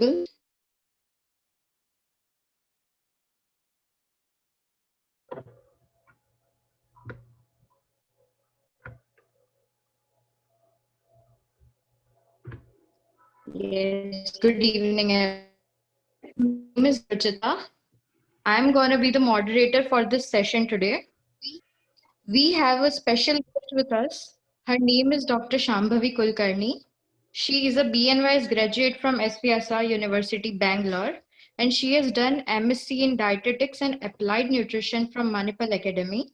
audible? Yes, good evening, everyone. My name is Ruchita. I'm going to be the moderator for this session today. We have a special guest with us. Her name is Dr. Shambhavi Kulkarni. She is a BNYS graduate from SVSR University, Bangalore, and she has done MSc in Dietetics and Applied Nutrition from Manipal Academy.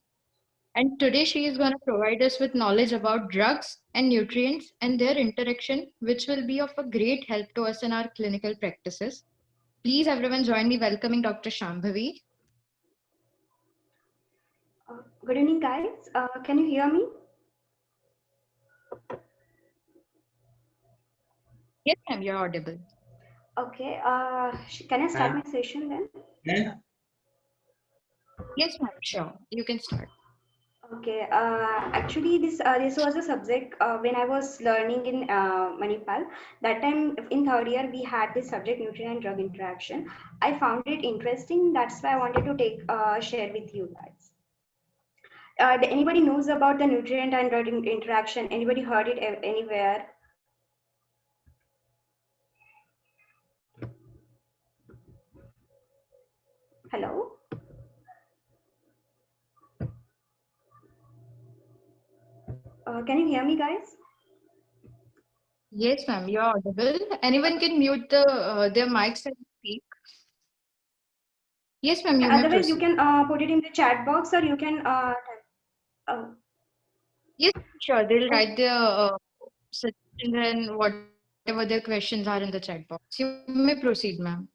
And today she is going to provide us with knowledge about drugs and nutrients and their interaction, which will be of a great help to us in our clinical practices. Please, everyone, join me welcoming Dr. Shambhavi. Good evening, guys. Can you hear me? Yes, ma'am, you're audible. Okay. Can I start my session then? Yes, ma'am, sure. You can start. Okay. Actually, this was a subject when I was learning in Manipal. That time in third year, we had this subject nutrient and drug interaction. I found it interesting. That's why I wanted to take share with you guys. Anybody knows about the nutrient and drug interaction? Anybody heard it anywhere? Hello. Can you hear me, guys? Yes, ma'am, you're audible. Anyone can mute their mics and speak. Yes, ma'am, you may Otherwise, you proceed. can put it in the chat box, or you can uh, Yes, sure. They'll oh, write their suggestions and whatever their questions are in the chat box. You may proceed, ma'am.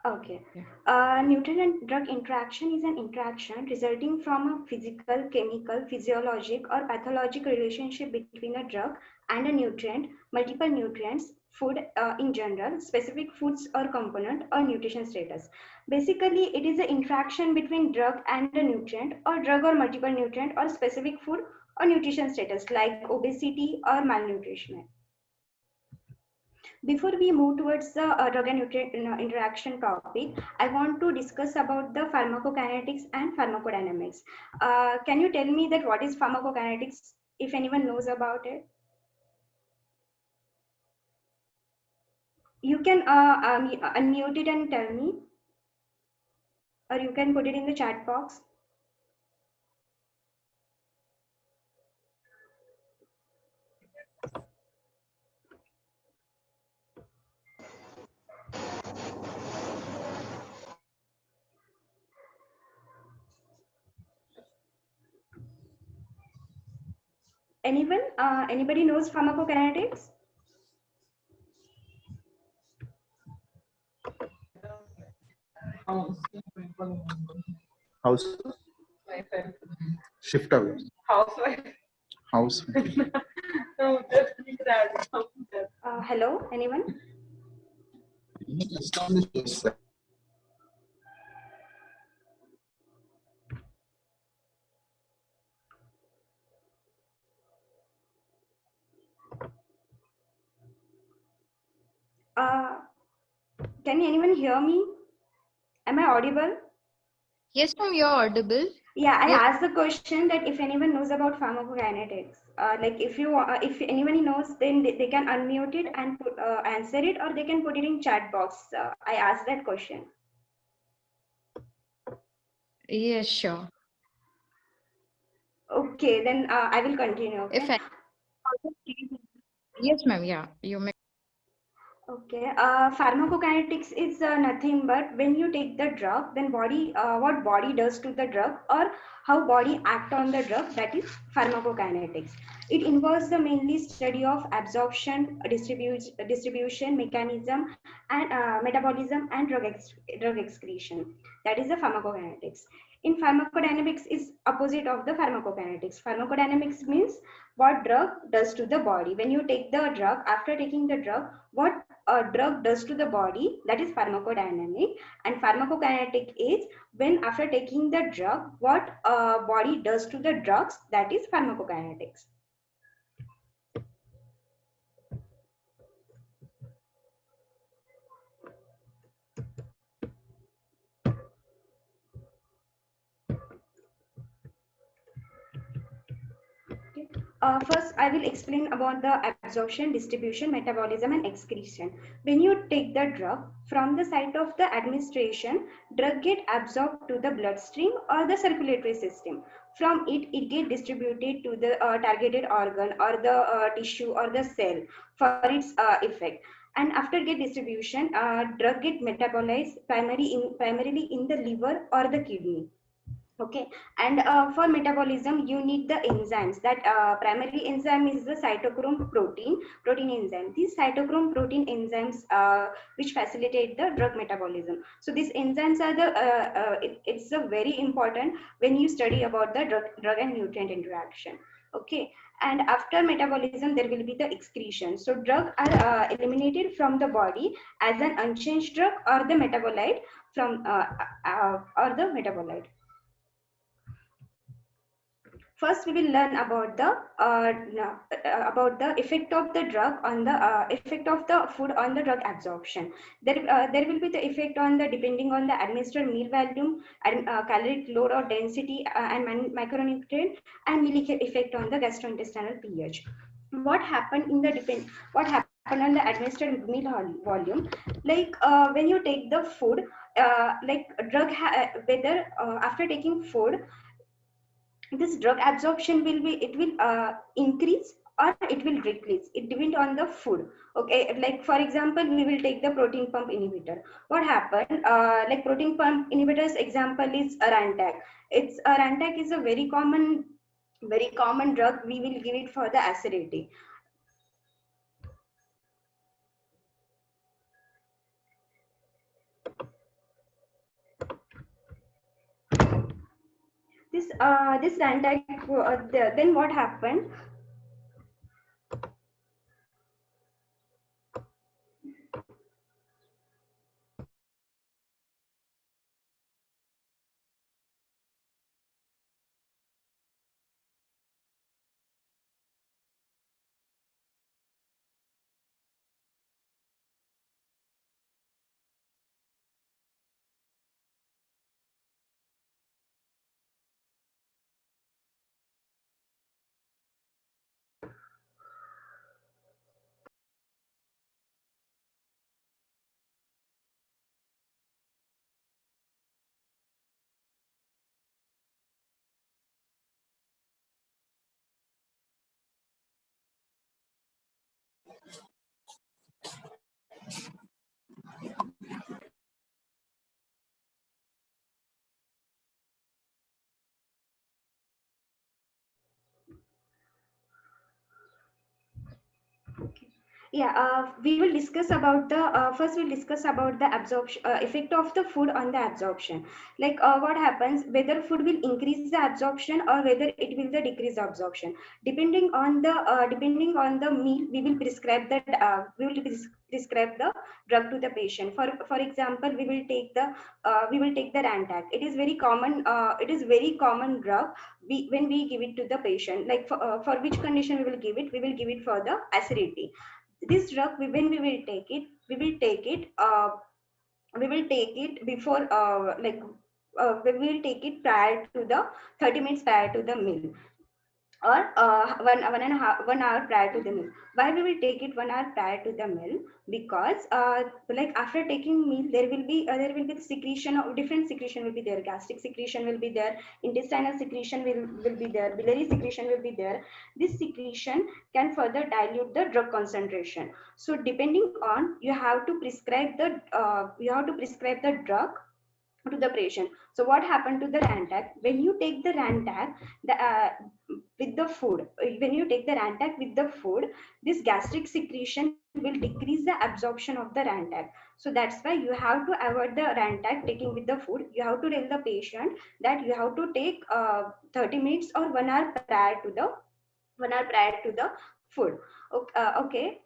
okay. Yeah. Nutrient drug interaction is an interaction resulting from a physical, chemical, physiologic, or pathologic relationship between a drug and a nutrient, multiple nutrients, food in general, specific foods or component, or nutrition status. Basically, it is the interaction between drug and a nutrient, or drug or multiple nutrient, or specific food or nutrition status like obesity or malnutrition. Before we move towards the drug and nutrient interaction topic, I want to discuss about the pharmacokinetics and pharmacodynamics. Can you tell me that what is pharmacokinetics, if anyone knows about it? You can unmute it and tell me, or you can put it in the chat box. Anyone? Anybody knows pharmacokinetics? House shift away. House. Hello, anyone? Yes. Uh, can anyone hear me? Am I audible? Yes, ma'am, you're audible. Yeah, I Yes, asked the question that if anyone knows about pharmacokinetics, like if anyone knows, then they can unmute it and answer it, or they can put it in chat box. I asked that question. yes, sure. Okay, then I will continue. If Okay. any, yes, ma'am, yeah, you may. Okay, pharmacokinetics is nothing but when you take the drug, then body, what body does to the drug or how body act on the drug, that is pharmacokinetics. It involves the mainly study of absorption, distribution mechanism, and metabolism and drug excretion. That is the pharmacokinetics. In pharmacodynamics is opposite of the pharmacokinetics. Pharmacodynamics means what drug does to the body. When you take the drug, after taking the drug, what a drug does to the body, that is pharmacodynamic. And pharmacokinetic is when after taking the drug, what body does to the drugs, that is pharmacokinetics. First, I will explain about the absorption, distribution, metabolism, and excretion. When you take the drug from the site of the administration, drug get absorbed to the bloodstream or the circulatory system. From it get distributed to the targeted organ or the tissue or the cell for its effect. And after get distribution, drug get metabolized primarily in the liver or the kidney. Okay, and for metabolism you need the enzymes. That primary enzyme is the cytochrome protein enzyme. These cytochrome protein enzymes which facilitate the drug metabolism. So these enzymes are the it's a very important when you study about the drug and nutrient interaction. Okay, and after metabolism there will be the excretion. So drug are eliminated from the body as an unchanged drug or the metabolite from or the metabolite. First, we will learn about the effect of the drug on the effect of the food on the drug absorption. There will be the effect on the depending on the administered meal volume and caloric load or density and micronutrient, and will effect on the gastrointestinal pH. What happened in the what happened on the administered meal volume? Like when you take the food, like whether after taking food, this drug absorption will be, it will increase or it will decrease. It depends on the food. Okay, like for example we will take the protein pump inhibitor. What happened, like protein pump inhibitors example is Rantac. Rantac is a very common drug. We will give it for the acidity. This Rantac, then what happened? Yeah, we will discuss about the first we'll discuss about the absorption effect of the food on the absorption. Like what happens, whether food will increase the absorption or whether it will the decrease the absorption. Depending on the meal, we will prescribe that prescribe the drug to the patient. For example, we will take the Rantac. It is very common. It is very common drug. When we give it to the patient, like for which condition we will give it? We will give it for the acidity. This drug, when we will take it, we will take it before we will take it prior to the 30 minutes prior to the meal, or 1 hour prior to the meal. Why we will take it 1 hour prior to the meal? Because like after taking meal, there will be the secretion of different secretion will be there. Gastric secretion will be there, intestinal secretion will be there, biliary secretion will be there. This secretion can further dilute the drug concentration. So depending on, you have to prescribe the drug to the patient. So what happened to the Rantac? When you take the Rantac with the food, when you take the Rantac with the food, this gastric secretion will decrease the absorption of the Rantac. So that's why you have to avoid the Rantac taking with the food. You have to tell the patient that you have to take 30 minutes or 1 hour prior to the food. Okay.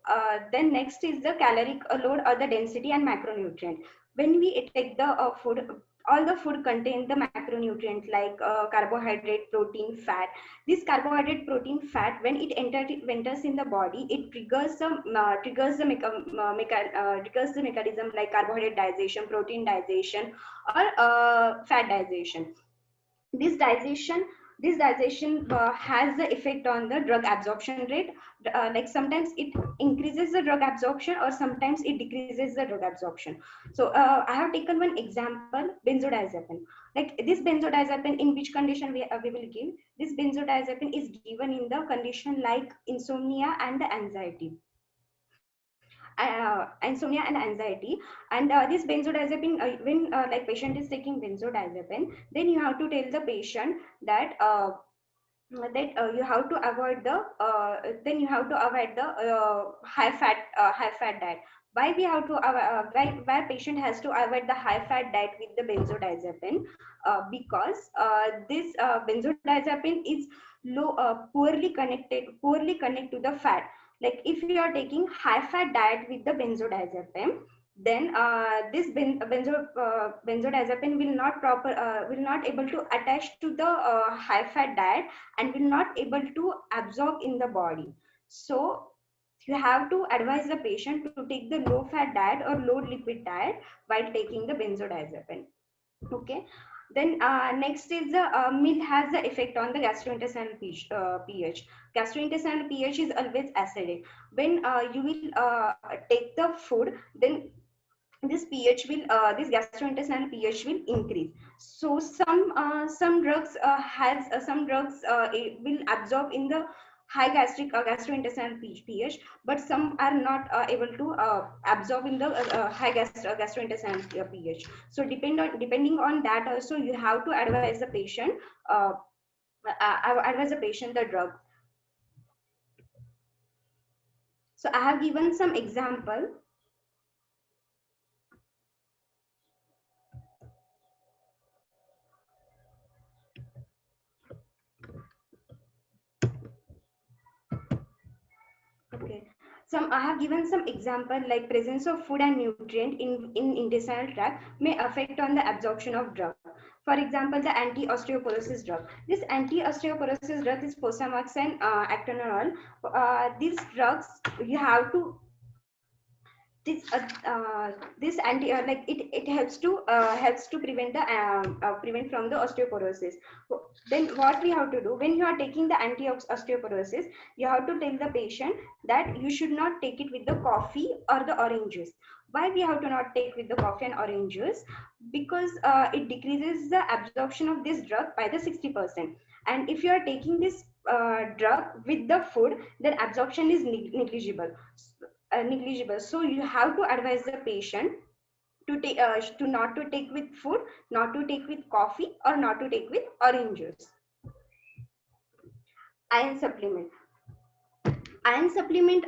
Then next is the caloric load or the density and macronutrient. When we take the food, all the food contain the macronutrient like carbohydrate, protein, fat. This carbohydrate, protein, fat, when it enters in the body, it triggers the mechanism like carbohydrate digestion, protein digestion, or fat digestion. This digestion This digestion has the effect on the drug absorption rate. Like sometimes it increases the drug absorption or sometimes it decreases the drug absorption. So I have taken one example, benzodiazepine. Like this benzodiazepine, in which condition we will give? This benzodiazepine is given in the condition like insomnia and anxiety. Insomnia and anxiety, and this benzodiazepine, when like patient is taking benzodiazepine, then you have to tell the patient that you have to avoid the high fat diet. Why we have to why patient has to avoid the high fat diet with the benzodiazepine? Because this benzodiazepine is poorly connect to the fat. Like if you are taking high fat diet with the benzodiazepine, then this benzodiazepine will not able to attach to the high fat diet and will not able to absorb in the body. So you have to advise the patient to take the low fat diet or low lipid diet while taking the benzodiazepine. Okay. Then next is the milk has the effect on the gastrointestinal pH. Gastrointestinal pH is always acidic. When you will take the food, then this gastrointestinal pH will increase. So some drugs will absorb in the high gastrointestinal pH, but some are not able to absorb in the high gastrointestinal pH. So depending on that also, you have to advise the patient the drug. So I have given some example. Okay. I have given some example like presence of food and nutrient in intestinal tract may affect on the absorption of drug. For example, the anti-osteoporosis drug. This anti-osteoporosis drug is Fosamax and Actonol. These drugs you have to this anti like it helps to prevent the prevent from the osteoporosis. Then what we have to do when you are taking the anti osteoporosis, you have to tell the patient that you should not take it with the coffee or the orange juice. Why we have to not take with the coffee and orange juice? Because it decreases the absorption of this drug by the 60%, and if you are taking this drug with the food, then absorption is negligible. So you have to advise the patient to take to not to take with food, not to take with coffee, or not to take with orange juice. Iron supplement. Iron supplement,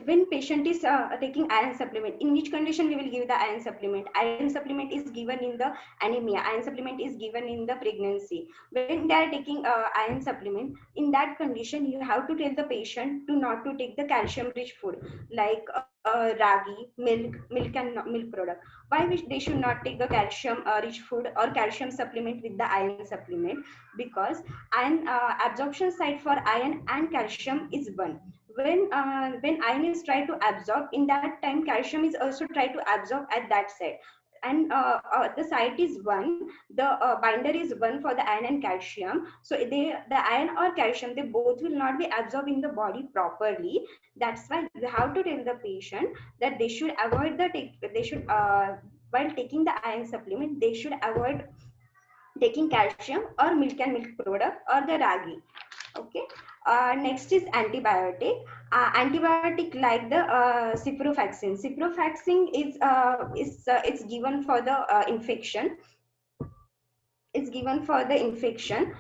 when patient is taking iron supplement, in which condition we will give the iron supplement? Iron supplement is given in the anemia. Iron supplement is given in the pregnancy. When they are taking iron supplement, in that condition, you have to tell the patient to not to take the calcium rich food like ragi, milk and milk product. Why they should not take the calcium rich food or calcium supplement with the iron supplement? Because iron absorption site for iron and calcium is one. When iron is try to absorb, in that time calcium is also try to absorb at that side, and the site is one, the binder is one for the iron and calcium. So the iron or calcium, they both will not be absorbed in the body properly. That's why you have to tell the patient that they should avoid while taking the iron supplement, they should avoid taking calcium or milk and milk product or the ragi. Okay. Next is antibiotic. Antibiotic like the ciprofloxacin. Ciprofloxacin is it's given for the infection. It's given for the infection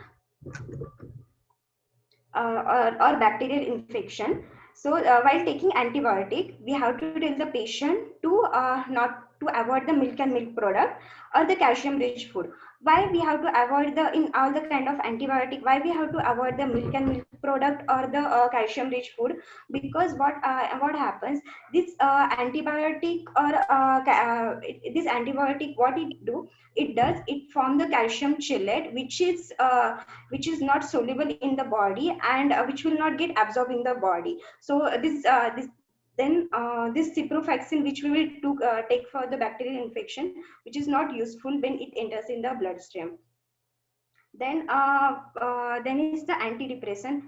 or bacterial infection. So while taking antibiotic, we have to tell the patient to not to avoid the milk and milk product or the calcium rich food. Why we have to avoid the in all the kind of antibiotic? Why we have to avoid the milk and milk product or the calcium rich food? Because what happens? This antibiotic or this antibiotic, what it do? It does, it form the calcium chelate, which is not soluble in the body and which will not get absorbed in the body. So this ciprofloxacin, which we will take for the bacterial infection, which is not useful when it enters in the bloodstream. Then is the antidepressant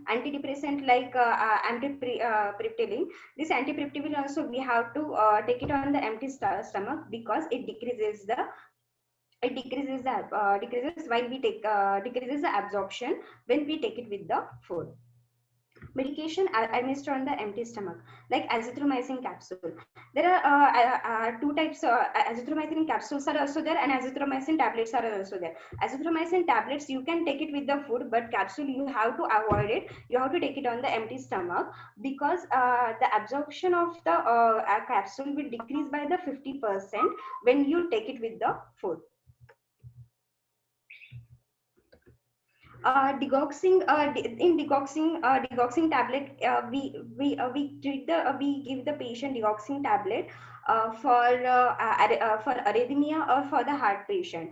like amitriptyline. This amitriptyline also we have to take it on the empty stomach, because it decreases decreases while we take decreases the absorption when we take it with the food. Medication administered on the empty stomach, like azithromycin capsule. There are two types. Azithromycin capsules are also there, and azithromycin tablets are also there. Azithromycin tablets you can take it with the food, but capsule you have to avoid it. You have to take it on the empty stomach, because the absorption of the capsule will decrease by the 50% when you take it with the food. Digoxin tablet, we give the patient digoxin tablet for arrhythmia or for the heart patient.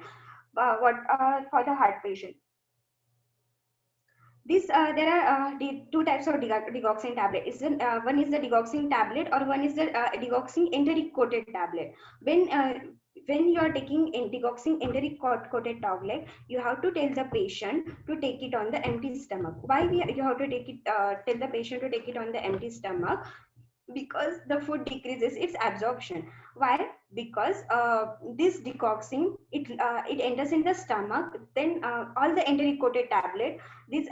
For the heart patient, this there are two types of digoxin tablet. One is the digoxin tablet, or one is the digoxin enteric coated tablet. When you are taking digoxin enteric coated tablet, you have to tell the patient to take it on the empty stomach. Why you have to take it? Tell the patient to take it on the empty stomach, because the food decreases its absorption. Why? Because this decoxing, it enters in the stomach, then all the enteric coated tablet, this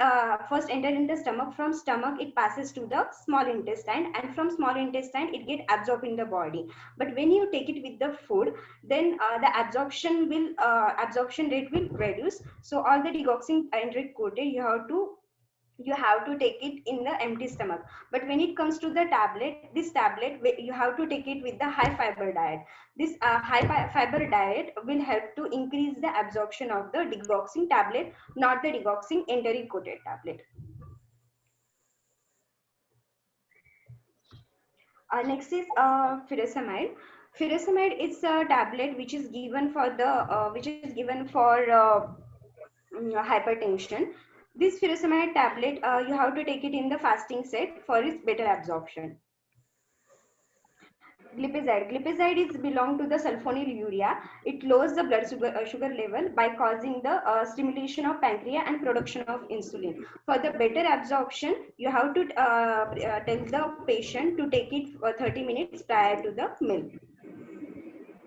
first enter in the stomach. From stomach it passes to the small intestine, and from small intestine it get absorbed in the body. But when you take it with the food, then the absorption rate will reduce. So all the decoxing enteric coated, you have to take it in the empty stomach. But when it comes to the tablet, this tablet you have to take it with the high fiber diet. This high fiber diet will help to increase the absorption of the digoxin tablet, not the digoxin enteric coated tablet. Next is furosemide. Furosemide is a tablet which is given for hypertension. This furosemide tablet, you have to take it in the fasting set for its better absorption. Glipizide is belong to the sulfonylurea. It lowers the blood sugar level by causing the stimulation of pancreas and production of insulin. For the better absorption, you have to tell the patient to take it for 30 minutes prior to the meal.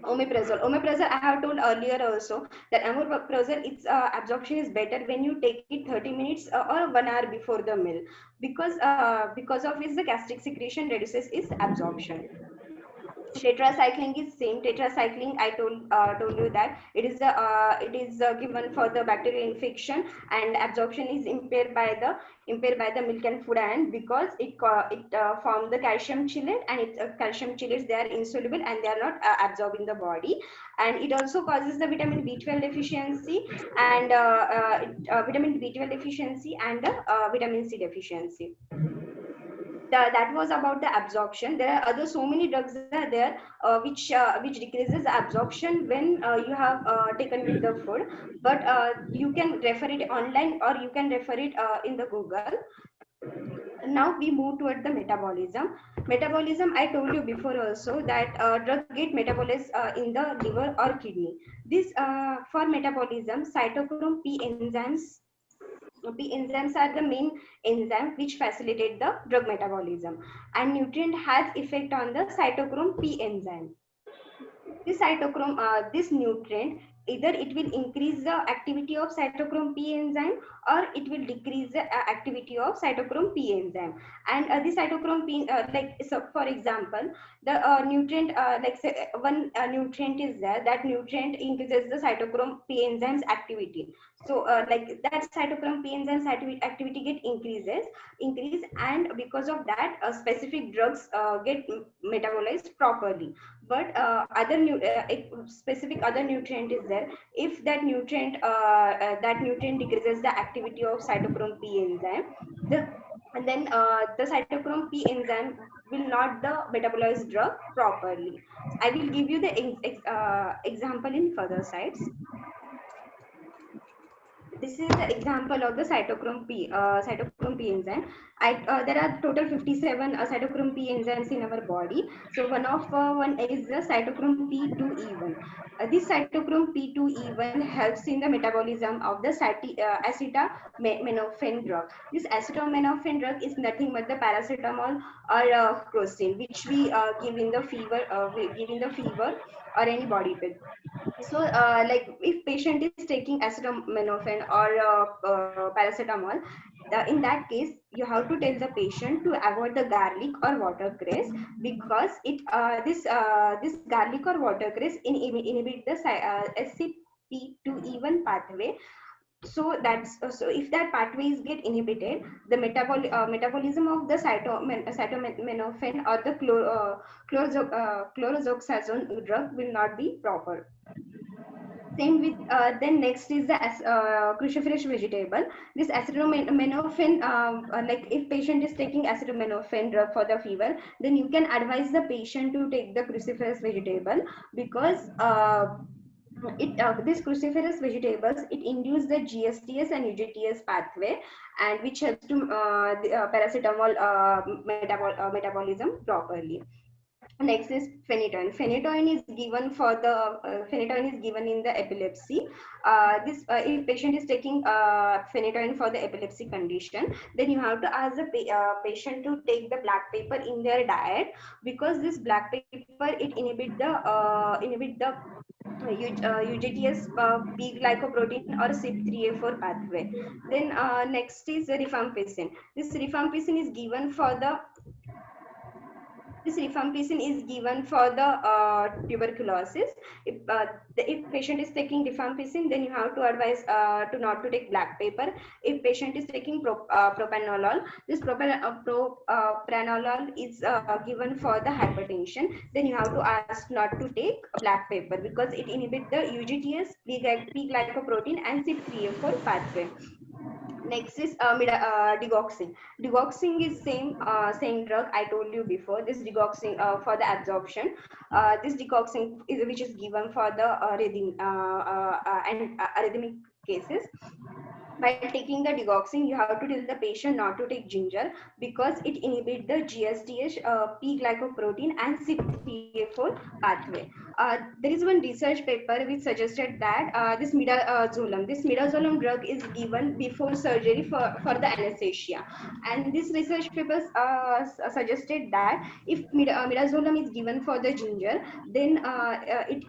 Omeprazole, I have told earlier also that omeprazole, its absorption is better when you take it 30 minutes or 1 hour before the meal, because of its the gastric secretion reduces its absorption. Tetracycline is same. Tetracycline, I told you that it is given for the bacterial infection, and absorption is impaired by the milk and food iron, because it form the calcium chelate, and its calcium chelates, they are insoluble and they are not absorbed in the body. And it also causes the vitamin B12 deficiency, and vitamin B12 deficiency, and vitamin C deficiency. That was about the absorption. There are so many drugs are there which decreases absorption when you have taken with the food, but you can refer it online, or you can refer it in the Google. Now we move toward the metabolism. I told you before also that drug get metabolized in the liver or kidney. This for metabolism, cytochrome P enzymes are the main enzyme which facilitate the drug metabolism, and nutrient has effect on the cytochrome P enzyme. This nutrient, either it will increase the activity of cytochrome P enzyme, or it will decrease the activity of cytochrome P enzyme. And the cytochrome P, for example, the nutrient, one nutrient is there, that nutrient increases the cytochrome P enzyme's activity. So that cytochrome P enzyme's activity get increase, and because of that, specific drugs get metabolized properly. But specific other nutrient is there. If that nutrient decreases the activity of cytochrome P enzyme, then the cytochrome P enzyme will not the metabolize drug properly. I will give you the example in further slides. This is the example of the cytochrome P enzyme. there are total 57 cytochrome P enzymes in our body. So one is the cytochrome P2E1. This cytochrome P2E1 helps in the metabolism of the acetaminophen drug. This acetaminophen drug is nothing but the paracetamol or crocin, which we give in the fever, or any body pain. So like if patient is taking acetaminophen or paracetamol, in that case you have to tell the patient to avoid the garlic or watercress, because this garlic or watercress inhibit the SCP2E1 pathway. So so if that pathways get inhibited, the metabolism of the acetaminophen or the chlorzoxazone drug will not be proper. Same with then next is the cruciferous vegetable. This acetaminophen, like if patient is taking acetaminophen drug for the fever, then you can advise the patient to take the cruciferous vegetable, because this cruciferous vegetables, it induces the GSTS and UGTS pathway, and which helps to the paracetamol metabolism properly. Next is phenytoin. Phenytoin is given for the phenytoin is given in the epilepsy. If patient is taking phenytoin for the epilepsy condition, then you have to ask the patient to take the black pepper in their diet, because this black pepper, it inhibit the UGTS P-glycoprotein or CYP3A4 pathway. Then next is rifampicin. This rifampicin is given for the tuberculosis. If patient is taking rifampicin, then you have to advise to not to take black pepper. If patient is taking propranolol, this propranolol is given for the hypertension, then you have to ask not to take black pepper, because it inhibits the UGTS P-glycoprotein and CYP3A4 pathway. Next is digoxin. Digoxin is same drug I told you before. This digoxin for the absorption. This digoxin is which is given for the arrhythmic cases. By taking the digoxin, you have to tell the patient not to take ginger, because it inhibits the GSTH P-glycoprotein and CYP3A4 pathway. There is one research paper which suggested that this midazolam drug is given before surgery for the anesthesia, and this research papers suggested that if midazolam is given for the ginger, then it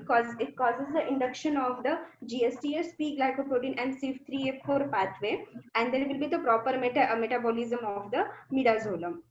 causes the induction of the GSTS P-glycoprotein and CYP3A4 pathway, and there will be the proper metabolism of the midazolam.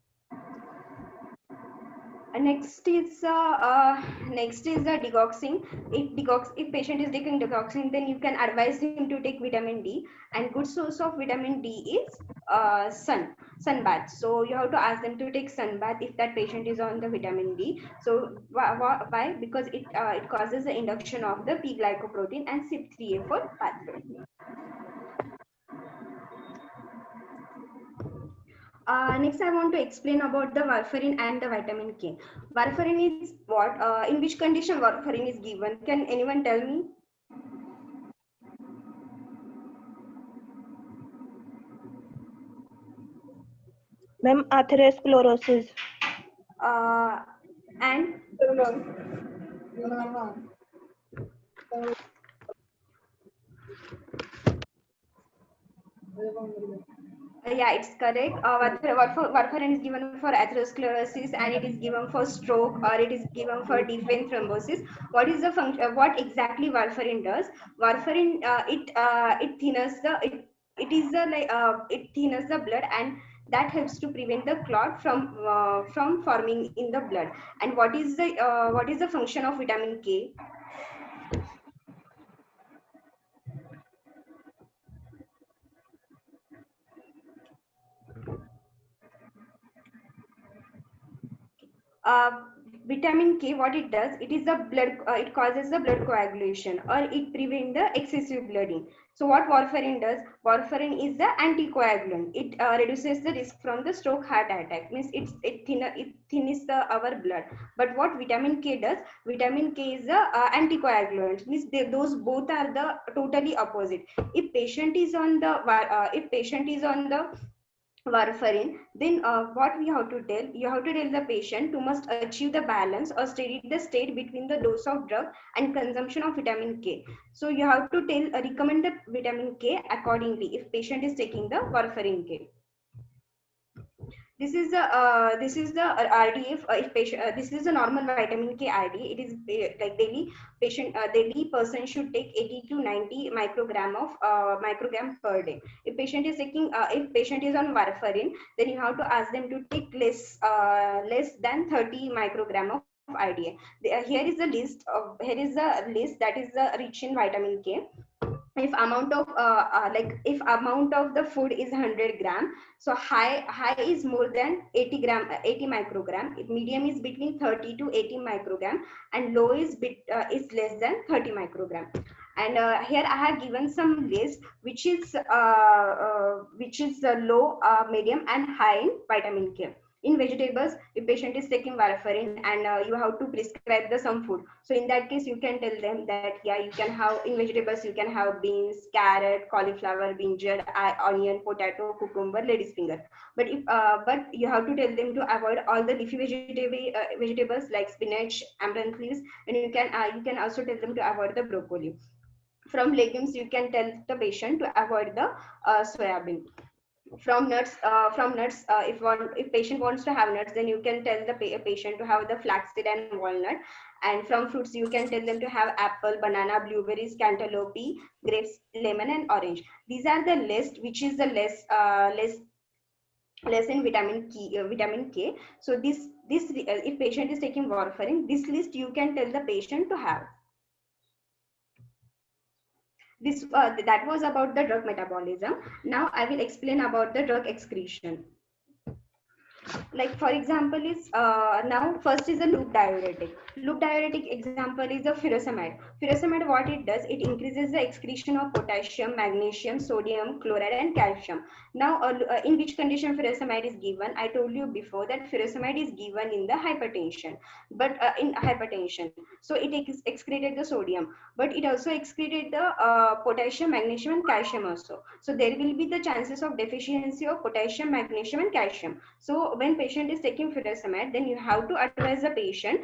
Next is the digoxin. If patient is taking digoxin, then you can advise him to take vitamin D, and good source of vitamin D is sunbath. So you have to ask them to take sunbath if that patient is on the vitamin D. So why? Because it causes the induction of the P-glycoprotein and CYP3A4 pathway. Next, I want to explain about the warfarin and the vitamin K. Warfarin is what? In which condition warfarin is given? Can anyone tell me? Ma'am, atherosclerosis. And? Yeah, it's correct. Warfarin is given for atherosclerosis, and it is given for stroke, or it is given for deep vein thrombosis. What is the function? What exactly warfarin does? Warfarin it thinners the blood, and that helps to prevent the clot from forming in the blood. And what is the function of vitamin K? Vitamin K, what it does, it causes the blood coagulation, or it prevents the excessive bleeding. So what warfarin does? Warfarin is the anticoagulant. It reduces the risk from the stroke, heart attack. Means it thins our blood. But what vitamin K does? Vitamin K is the anticoagulant. Means those both are the totally opposite. If patient is on the warfarin, then what we have to tell, you have to tell the patient to must achieve the balance or steady the state between the dose of drug and consumption of vitamin K. So you have to tell recommend the vitamin K accordingly if patient is taking the warfarin K. This is the RDF. If patient, this is a normal vitamin K RD. It is like daily person should take 80 to 90 microgram per day. If patient is taking if patient is on warfarin, then you have to ask them to take less than 30 microgram of IDA. Here is the list that is rich in vitamin K. If amount of if amount of the food is 100 gram, so high is more than 80 microgram. If medium is between 30 to 80 microgram, and low is is less than 30 microgram. And here I have given some list which is low, medium and high in vitamin K. In vegetables, if patient is taking warfarin and you have to prescribe the some food, so in that case you can tell them that yeah, you can have in vegetables, you can have beans, carrot, cauliflower, brinjal, onion, potato, cucumber, lady's finger. But if but you have to tell them to avoid all the leafy vegetables like spinach, amaranth leaves, and you can also tell them to avoid the broccoli. From legumes, you can tell the patient to avoid the soya bean. From nuts, if patient wants to have nuts, then you can tell the patient to have the flaxseed and walnut. And from fruits, you can tell them to have apple, banana, blueberries, cantaloupe, grapes, lemon and orange. These are the list which is the less in vitamin K. So this if patient is taking warfarin, this list you can tell the patient to have. This that was about the drug metabolism. Now I will explain about the drug excretion. Like for example is now first is a loop diuretic. Loop diuretic example is a furosemide. Furosemide, what it does, it increases the excretion of potassium, magnesium, sodium, chloride and calcium. Now in which condition furosemide is given? I told you before that furosemide is given in the hypertension, but in hypertension, so it excreted the sodium, but it also excreted the potassium, magnesium and calcium also. So there will be the chances of deficiency of potassium, magnesium and calcium. So when patient is taking furosemide, then you have to advise the patient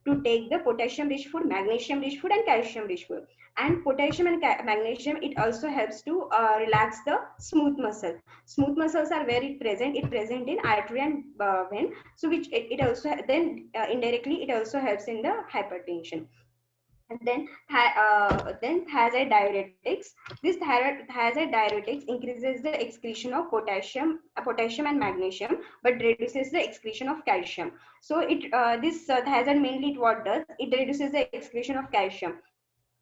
to take the potassium rich food, magnesium rich food and calcium rich food. And potassium and magnesium, it also helps to relax the smooth muscle. Smooth muscles are where it present in artery and vein, so which it also then indirectly it also helps in the hypertension. And then thiazide diuretics. This thiazide diuretics increases the excretion of potassium and magnesium, but reduces the excretion of calcium. So this thiazide mainly what does, it reduces the excretion of calcium.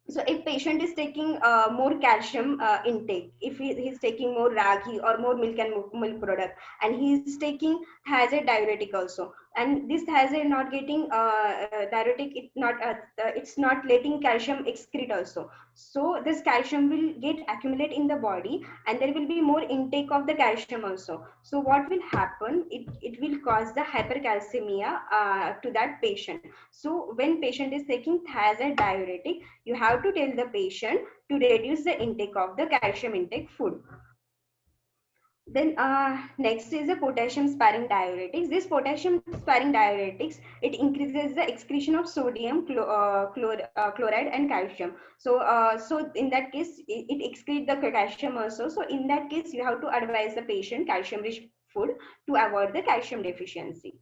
So if patient is taking more calcium intake, if he is taking more ragi or more milk and milk product, and he is taking thiazide diuretic also, and this thiazide not getting diuretic, it's not letting calcium excrete also. So this calcium will get accumulate in the body, and there will be more intake of the calcium also. So what will happen, it will cause the hypercalcemia to that patient. So when patient is taking thiazide diuretic, you have to tell the patient to reduce the intake of the calcium intake food. Then next is the potassium sparing diuretics. This potassium sparing diuretics, it increases the excretion of sodium, chloride and calcium. So in that case, it excretes the calcium also. So in that case, you have to advise the patient calcium rich food to avoid the calcium deficiency.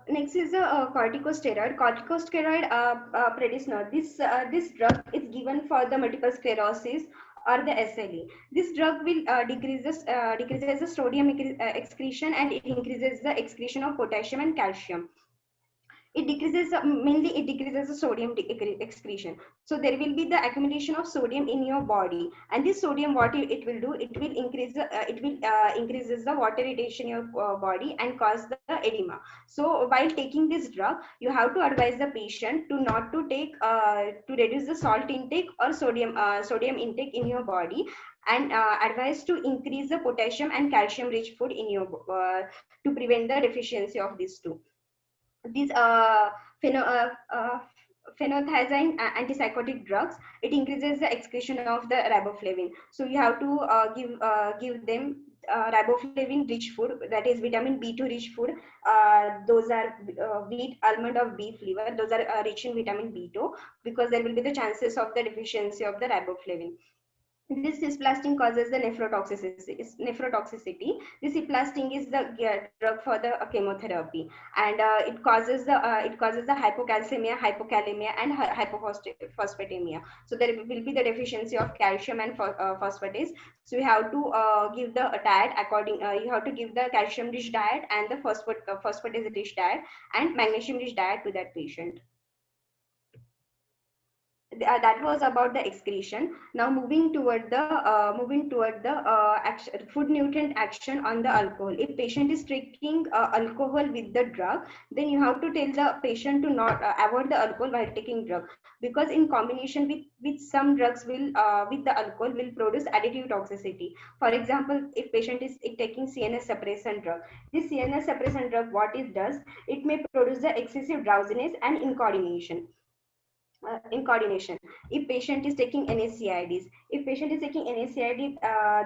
Next is the corticosteroid. Corticosteroid prednisone. This drug is given for the multiple sclerosis or the SLE. This drug will decreases the sodium excretion, and it increases the excretion of potassium and calcium. It decreases mainly it decreases the sodium excretion. So there will be the accumulation of sodium in your body, and this sodium, what it will do, it will increase increases the water retention in your body and cause the edema. So while taking this drug, you have to advise the patient to not to take to reduce the salt intake or sodium intake in your body, and advise to increase the potassium and calcium rich food in your to prevent the deficiency of these two. These pheno, phenothiazine antipsychotic drugs, it increases the excretion of the riboflavin. So you have to give them riboflavin rich food, that is vitamin B2 rich food. Those are wheat, almond or beef liver. Those are rich in vitamin B2, because there will be the chances of the deficiency of the riboflavin. This cisplatin causes the nephrotoxicity. This cisplatin is the drug for the chemotherapy, and it causes the hypocalcemia, hypokalemia, and hypophosphatemia. So there will be the deficiency of calcium and phosphatase. So you have to give the diet according. You have to give the calcium rich diet and the phosphatase rich diet and magnesium rich diet to that patient. That was about the excretion. Now moving toward the food nutrient action on the alcohol. If patient is taking alcohol with the drug, then you have to tell the patient to not avoid the alcohol while taking drug, because in combination with some drugs will with the alcohol will produce additive toxicity. For example, if patient is taking CNS suppressant drug, this CNS suppressant drug, what it does, it may produce the excessive drowsiness and incoordination. If patient is taking NSAIDs,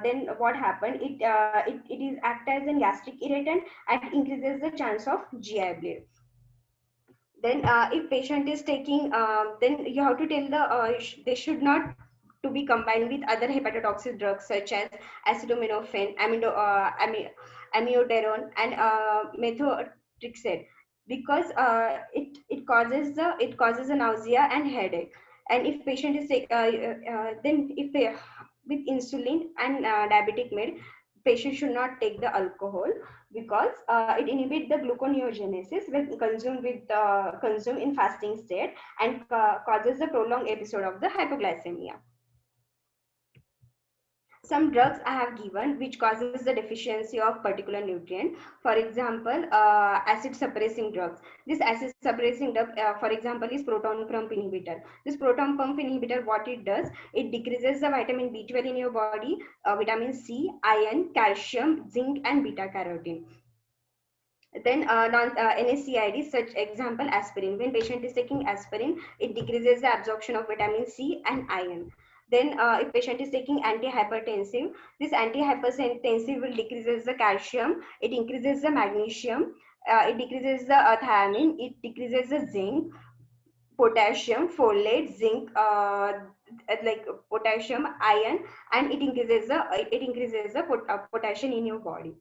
then what happened, it is act as a gastric irritant and increases the chance of GI bleed. Then if patient is taking then you have to tell they should not to be combined with other hepatotoxic drugs such as acetaminophen, amiodarone, and methotrexate, because it causes a nausea and headache. And if patient is then if they, with insulin and diabetic med, patient should not take the alcohol, because it inhibits the gluconeogenesis when consumed in fasting state, and causes the prolonged episode of the hypoglycemia. Some drugs I have given which causes the deficiency of particular nutrient. For example, acid suppressing drugs. This acid suppressing drug, for example, is proton pump inhibitor. This proton pump inhibitor, what it does, it decreases the vitamin B12 in your body, vitamin C, iron, calcium, zinc, and beta carotene. Then NSAID, such example aspirin. When patient is taking aspirin, it decreases the absorption of vitamin C and iron. Then if patient is taking antihypertensive, this antihypertensive will decreases the calcium, it increases the magnesium, it decreases the thiamine, it decreases the zinc, potassium, folate, zinc, like potassium, iron, and it increases the potassium in your body.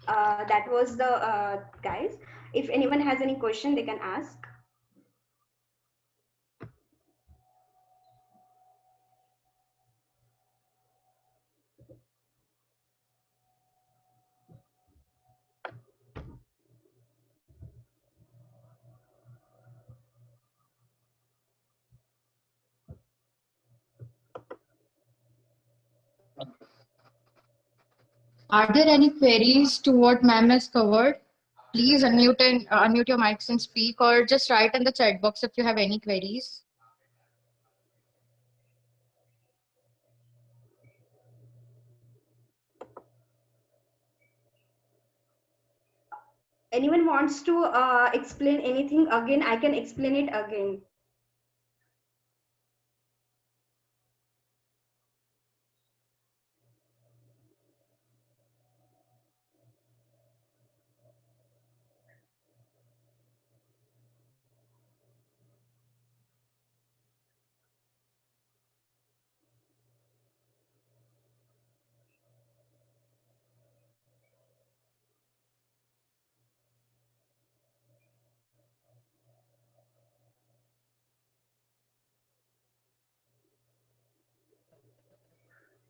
That was the guys. If anyone has any question, they can ask. Are there any queries to what ma'am has covered? Please unmute your mics and speak, or just write in the chat box if you have any queries. Anyone wants to explain anything again? I can explain it again.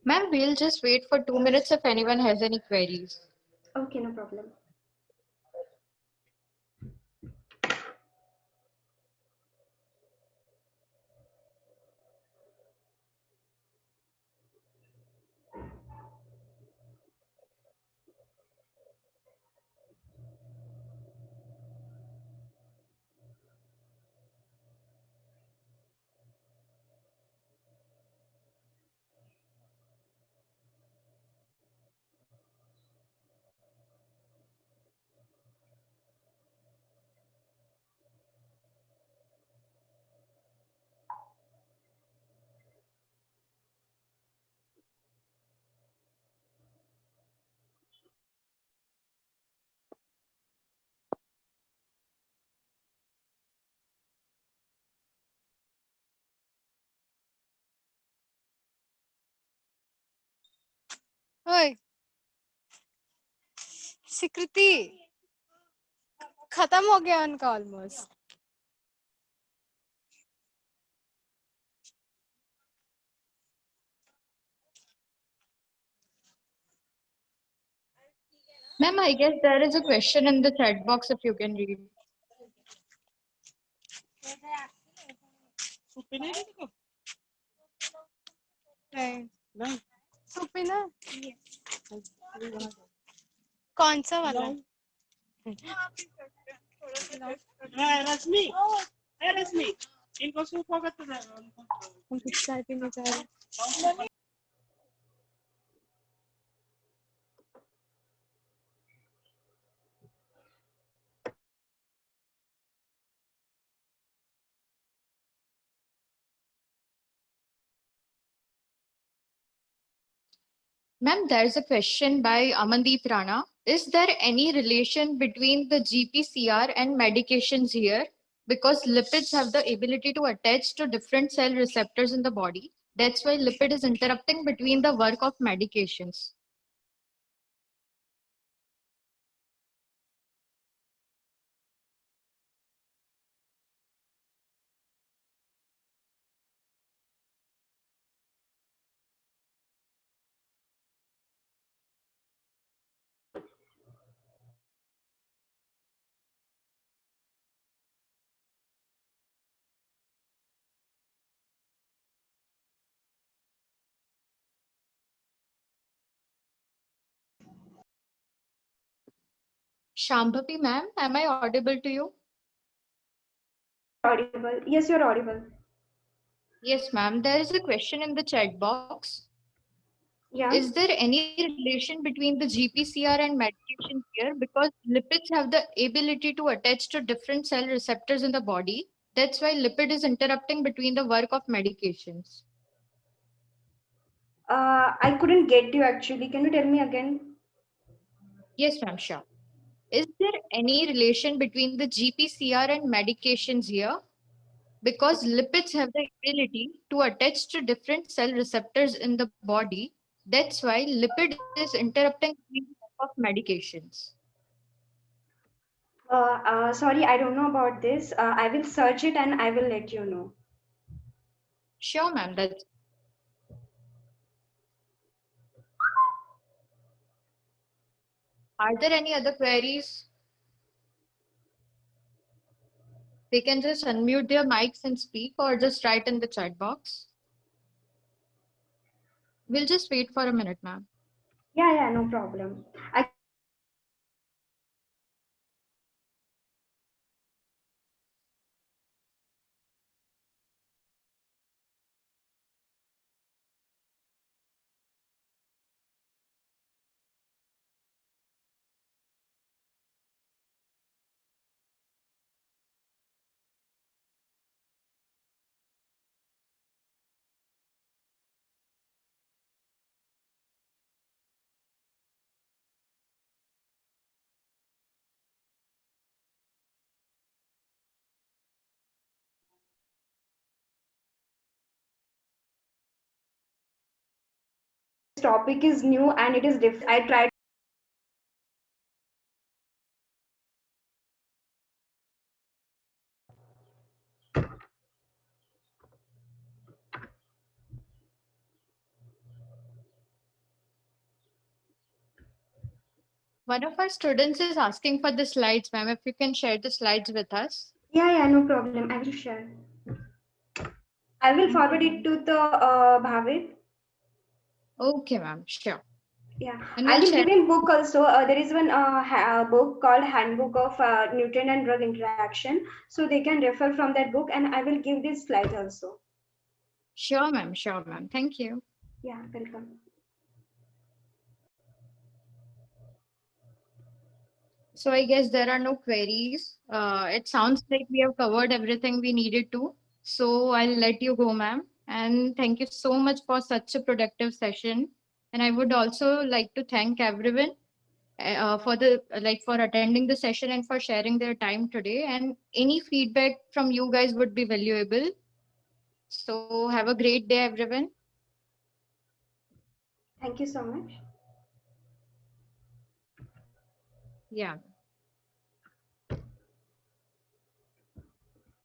Ma'am, we'll just wait for 2 minutes if anyone has any queries. Okay, no problem. ओए स्वीकृति खत्म हो गया उनका almost. Ma'am, I guess there is a question in the chat box if you can read. नहीं सुपिना कौन सा वाला रश्मि रश्मि इनको सूप होगा तो हम कुछ चाय पीने जा रहे हैं. Ma'am, there is a question by Amandeep Rana. Is there any relation between the GPCR and medications here? Because lipids have the ability to attach to different cell receptors in the body. That's why lipid is interrupting between the work of medications. Shambhavi ma'am, am I audible to you? Audible. Yes, you're audible. Yes, ma'am. There is a question in the chat box. Yeah. Is there any relation between the GPCR and medications here? Because lipids have the ability to attach to different cell receptors in the body. That's why lipid is interrupting between the work of medications. I couldn't get you actually. Can you tell me again? Yes, ma'am, sure. Is there any relation between the GPCR and medications here? Because lipids have the ability to attach to different cell receptors in the body. That's why lipid is interrupting the work of medications. Sorry, I don't know about this. I will search it and I will let you know. Sure, ma'am. That's Are there any other queries? They can just unmute their mics and speak or just write in the chat box. We'll just wait for a minute, ma'am. Yeah, no problem. This topic is new and it is different. I tried. One of our students is asking for the slides, ma'am. If you can share the slides with us. Yeah, no problem. I will share. I will forward it to the Bhavit. Okay, ma'am. Sure. Yeah, And I we'll will share. give in book also. There is one book called Handbook of Nutrient and Drug Interaction. So they can refer from that book and I will give these slides also. Sure, ma'am. Sure, ma'am. Thank you. Yeah, welcome. So I guess there are no queries. It sounds like we have covered everything we needed to. So I'll let you go, ma'am. And thank you so much for such a productive session. And I would also like to thank everyone for attending the session and for sharing their time today. And any feedback from you guys would be valuable. So have a great day, everyone. Thank you so much. Yeah.